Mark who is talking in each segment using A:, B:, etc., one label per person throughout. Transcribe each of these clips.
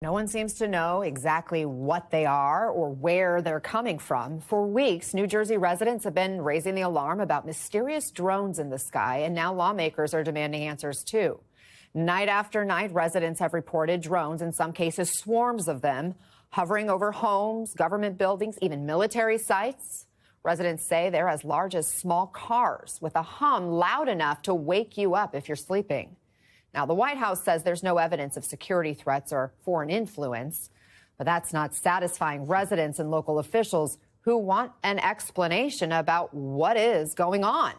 A: No one seems to know exactly what they are or where they're coming from. For weeks, New Jersey residents have been raising the alarm about mysterious drones in the sky, and now lawmakers are demanding answers too. Night after night, residents have reported drones, in some cases swarms of them, hovering over homes, government buildings, even military sites. Residents say they're as large as small cars with a hum loud enough to wake you up if you're sleeping. Now, the White House says there's no evidence of security threats or foreign influence, but that's not satisfying residents and local officials who want an explanation about what is going on.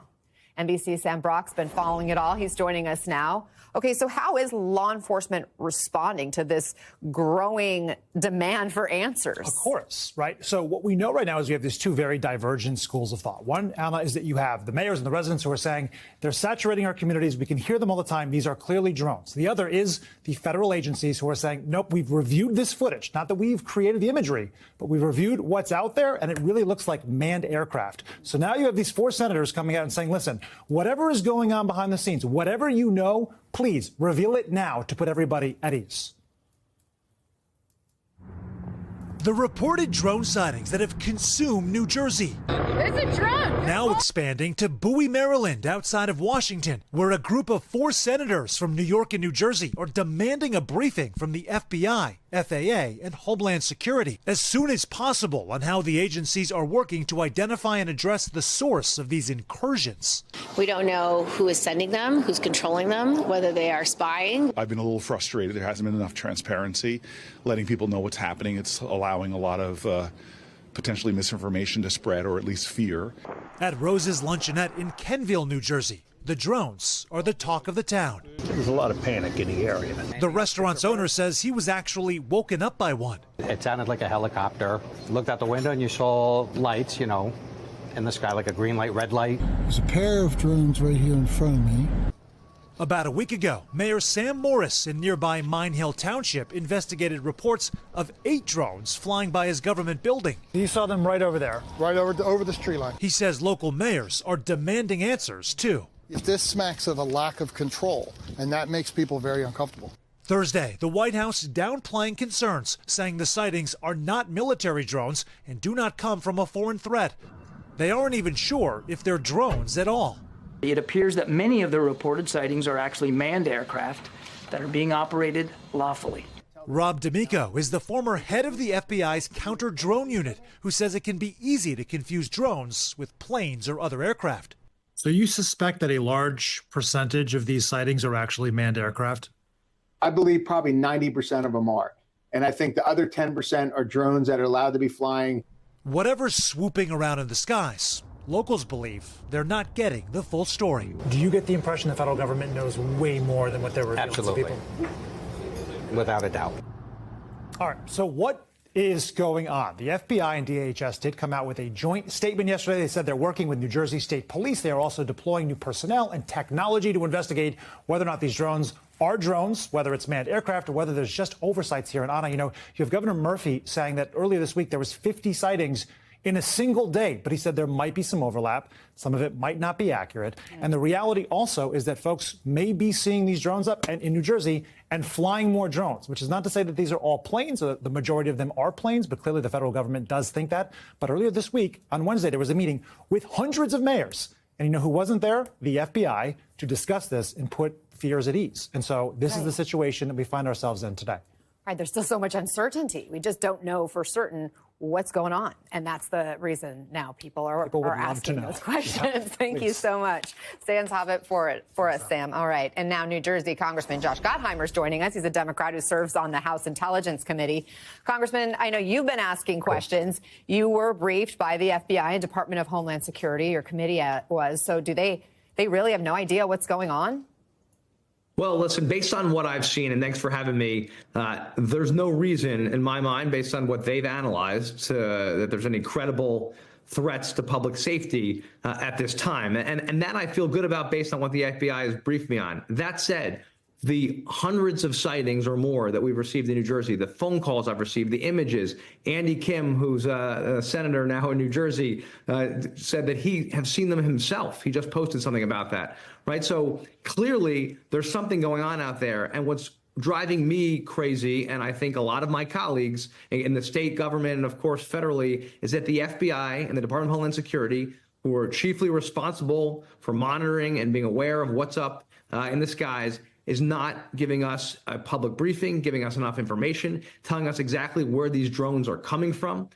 A: NBC's Sam Brock's been following it all. He's joining us now. Okay, so how is law enforcement responding to this growing demand for answers?
B: Of course, right? So what we know right now is we have these two very divergent schools of thought. One, Anna, is that you have the mayors and the residents who are saying they're saturating our communities. We can hear them all the time. These are clearly drones. The other is the federal agencies who are saying, nope, we've reviewed this footage. Not that we've created the imagery, but we've reviewed what's out there, and it really looks like manned aircraft. So now you have these four senators coming out and saying, listen, whatever is going on behind the scenes, whatever you know, please reveal it now to put everybody at ease.
C: The reported drone sightings that have consumed New Jersey.
D: It's a drone.
C: Now expanding to Bowie, Maryland, outside of Washington, where a group of 4 senators from New York and New Jersey are demanding a briefing from the FBI, FAA, and Homeland Security as soon as possible on how the agencies are working to identify and address the source of these incursions.
E: We don't know who is sending them, who's controlling them, whether they are spying.
F: I've been a little frustrated. There hasn't been enough transparency, letting people know what's happening. It's allowing a lot of potentially misinformation to spread, or at least fear.
C: At Rose's Luncheonette in Kenville, New Jersey, the drones are the talk of the town.
G: There's a lot of panic in the area.
C: The restaurant's owner says he was actually woken up by one.
H: It sounded like a helicopter. Looked out the window and you saw lights, you know, in the sky, like a green light, red light.
I: There's a pair of drones right here in front of me.
C: About a week ago, Mayor Sam Morris in nearby Mine Hill Township investigated reports of 8 drones flying by his government building.
B: You saw them right over there.
I: Right over this tree line.
C: He says local mayors are demanding answers, too.
I: This smacks of a lack of control, and that makes people very uncomfortable.
C: Thursday, the White House downplaying concerns, saying the sightings are not military drones and do not come from a foreign threat. They aren't even sure if they're drones at all.
J: It appears that many of the reported sightings are actually manned aircraft that are being operated lawfully.
C: Rob D'Amico is the former head of the FBI's counter-drone unit, who says it can be easy to confuse drones with planes or other aircraft.
B: So you suspect that a large percentage of these sightings are actually manned aircraft?
K: I believe probably 90% of them are. And I think the other 10% are drones that are allowed to be flying.
C: Whatever's swooping around in the skies, locals believe they're not getting the full story.
B: Do you get the impression the federal government knows way more than what they're revealing to people?
H: Without a doubt.
B: All right, so what is going on? The FBI and DHS did come out with a joint statement yesterday. They said they're working with New Jersey State Police. They are also deploying new personnel and technology to investigate whether or not these drones are drones, whether it's manned aircraft or whether there's just oversights here. And Anna, you know, you have Governor Murphy saying that earlier this week there was 50 sightings in a single day, but he said there might be some overlap. Some of it might not be accurate. And the reality also is that folks may be seeing these drones up in New Jersey and flying more drones, which is not to say that these are all planes. The majority of them are planes, but clearly the federal government does think that. But earlier this week, on Wednesday, there was a meeting with hundreds of mayors. And you know who wasn't there? The FBI, to discuss this and put fears at ease. And so this is the situation that we find ourselves in today.
A: Right, there's still so much uncertainty. We just don't know for certain what's going on. And that's the reason now people are asking those questions. Yeah, Thank you so much. Stay on top of it for us, Sam. All right. And now New Jersey Congressman Josh Gottheimer is joining us. He's a Democrat who serves on the House Intelligence Committee. Congressman, I know you've been asking questions. You were briefed by the FBI and Department of Homeland Security. Your committee was. So do they really have no idea what's going on?
L: Well, listen, based on what I've seen, and thanks for having me, there's no reason in my mind, based on what they've analyzed, that there's any credible threats to public safety at this time. And that I feel good about based on what the FBI has briefed me on. That said, the hundreds of sightings or more that we've received in New Jersey, the phone calls I've received, the images. Andy Kim, who's a senator now in New Jersey, said that he have seen them himself. He just posted something about that, right? So clearly there's something going on out there. And what's driving me crazy, and I think a lot of my colleagues in the state government and, of course, federally, is that the FBI and the Department of Homeland Security, who are chiefly responsible for monitoring and being aware of what's up in the skies, is not giving us a public briefing, giving us enough information, telling us exactly where these drones are coming from,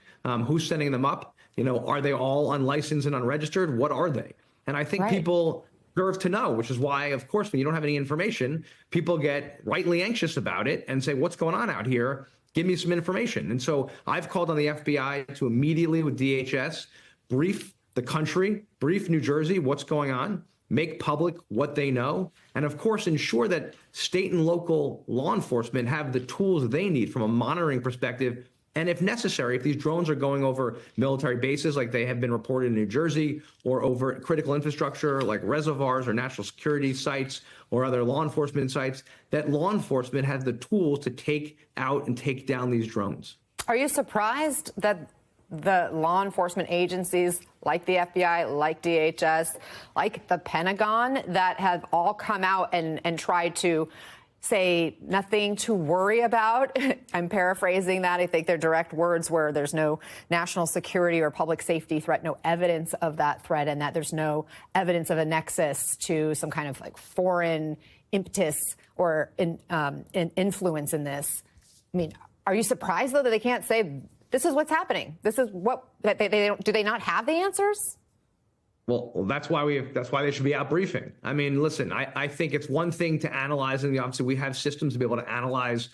L: who's sending them up. Are they all unlicensed and unregistered? What are they? And I think people deserve to know, which is why, of course, when you don't have any information, people get rightly anxious about it and say, what's going on out here? Give me some information. And so I've called on the FBI to immediately, with DHS, brief the country, brief New Jersey, what's going on, make public what they know, and of course, ensure that state and local law enforcement have the tools they need from a monitoring perspective. And if necessary, if these drones are going over military bases like they have been reported in New Jersey, or over critical infrastructure like reservoirs or national security sites or other law enforcement sites, that law enforcement has the tools to take out and take down these drones.
A: Are you surprised that the law enforcement agencies like the FBI, like DHS, like the Pentagon, that have all come out and tried to say nothing to worry about? I'm paraphrasing that. I think their direct words were there's no national security or public safety threat, no evidence of that threat, and that there's no evidence of a nexus to some kind of like foreign impetus or influence in this. I mean, are you surprised, though, that they can't say this is what's happening? This is what do they not have the answers?
L: Well, that's why they should be out briefing. I mean, listen, I think it's one thing to analyze, and obviously we have systems to be able to analyze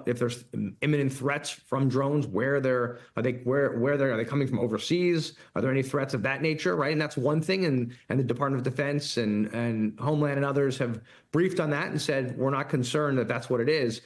L: if there's imminent threats from drones, are they coming from overseas? Are there any threats of that nature, right? And that's one thing. And the Department of Defense and Homeland and others have briefed on that and said we're not concerned that that's what it is.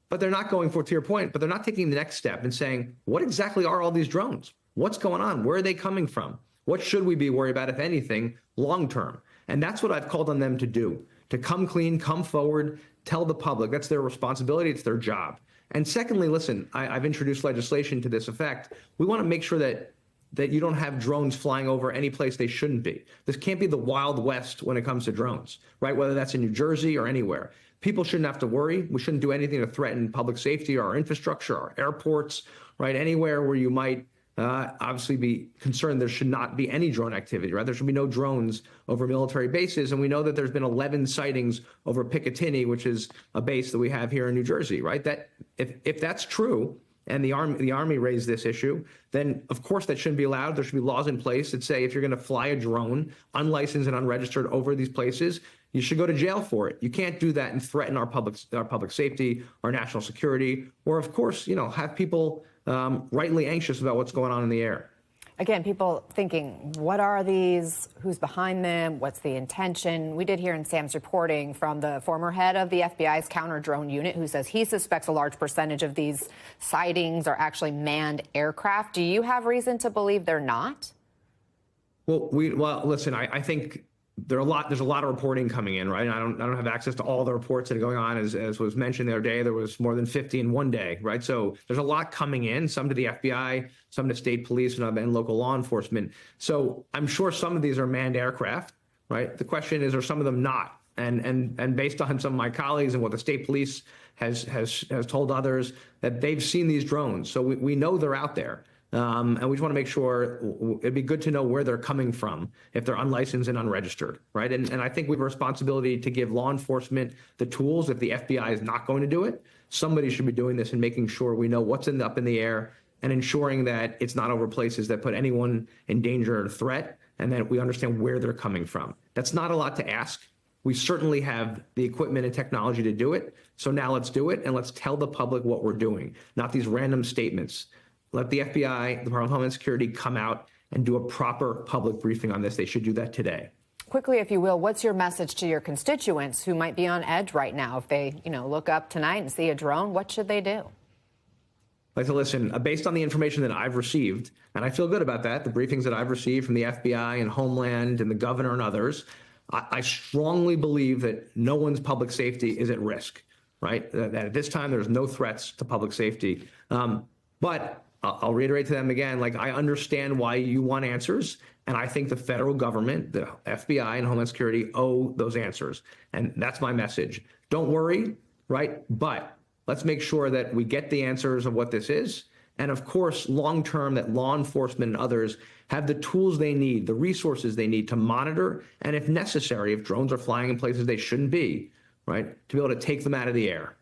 L: But they're not going to your point, but they're not taking the next step and saying, what exactly are all these drones? What's going on? Where are they coming from? What should we be worried about, if anything, long term? And that's what I've called on them to do, to come clean, come forward, tell the public. That's their responsibility. It's their job. And secondly, listen, I've introduced legislation to this effect. We want to make sure that you don't have drones flying over any place they shouldn't be. This can't be the Wild West when it comes to drones, right? Whether that's in New Jersey or anywhere. People shouldn't have to worry. We shouldn't do anything to threaten public safety or our infrastructure, our airports, right? Anywhere where you might obviously be concerned there should not be any drone activity, right? There should be no drones over military bases. And we know that there's been 11 sightings over Picatinny, which is a base that we have here in New Jersey, right? That if that's true, and the Army raised this issue, then of course that shouldn't be allowed. There should be laws in place that say if you're going to fly a drone unlicensed and unregistered over these places, you should go to jail for it. You can't do that and threaten our public safety, our national security, or of course, have people rightly anxious about what's going on in the air.
A: Again, people thinking, what are these? Who's behind them? What's the intention? We did hear in Sam's reporting from the former head of the FBI's counter-drone unit, who says he suspects a large percentage of these sightings are actually manned aircraft. Do you have reason to believe they're not?
L: Well, listen, I think there's a lot of reporting coming in, right? I don't have access to all the reports that are going on. As was mentioned the other day, there was more than 50 in one day, right? So there's a lot coming in, some to the FBI, some to state police and local law enforcement. So I'm sure some of these are manned aircraft, right? The question is, are some of them not? And based on some of my colleagues and what the state police has told others, that they've seen these drones. So we know they're out there. And we just want to make sure it'd be good to know where they're coming from if they're unlicensed and unregistered, right? And I think we have a responsibility to give law enforcement the tools. If the FBI is not going to do it, somebody should be doing this and making sure we know what's up in the air and ensuring that it's not over places that put anyone in danger or threat, and that we understand where they're coming from. That's not a lot to ask. We certainly have the equipment and technology to do it. So now let's do it, and let's tell the public what we're doing, not these random statements. Let the FBI, the Department of Homeland Security, come out and do a proper public briefing on this. They should do that today.
A: Quickly, if you will, what's your message to your constituents who might be on edge right now? If they, look up tonight and see a drone, what should they do?
L: Like, listen, based on the information that I've received, and I feel good about that, the briefings that I've received from the FBI and Homeland and the governor and others, I strongly believe that no one's public safety is at risk, right? That at this time, there's no threats to public safety. But I'll reiterate to them again, I understand why you want answers. And I think the federal government, the FBI and Homeland Security owe those answers. And that's my message. Don't worry. right? But let's make sure that we get the answers of what this is. And of course, long term, that law enforcement and others have the tools they need, the resources they need to monitor, and if necessary, if drones are flying in places they shouldn't be, right, to be able to take them out of the air.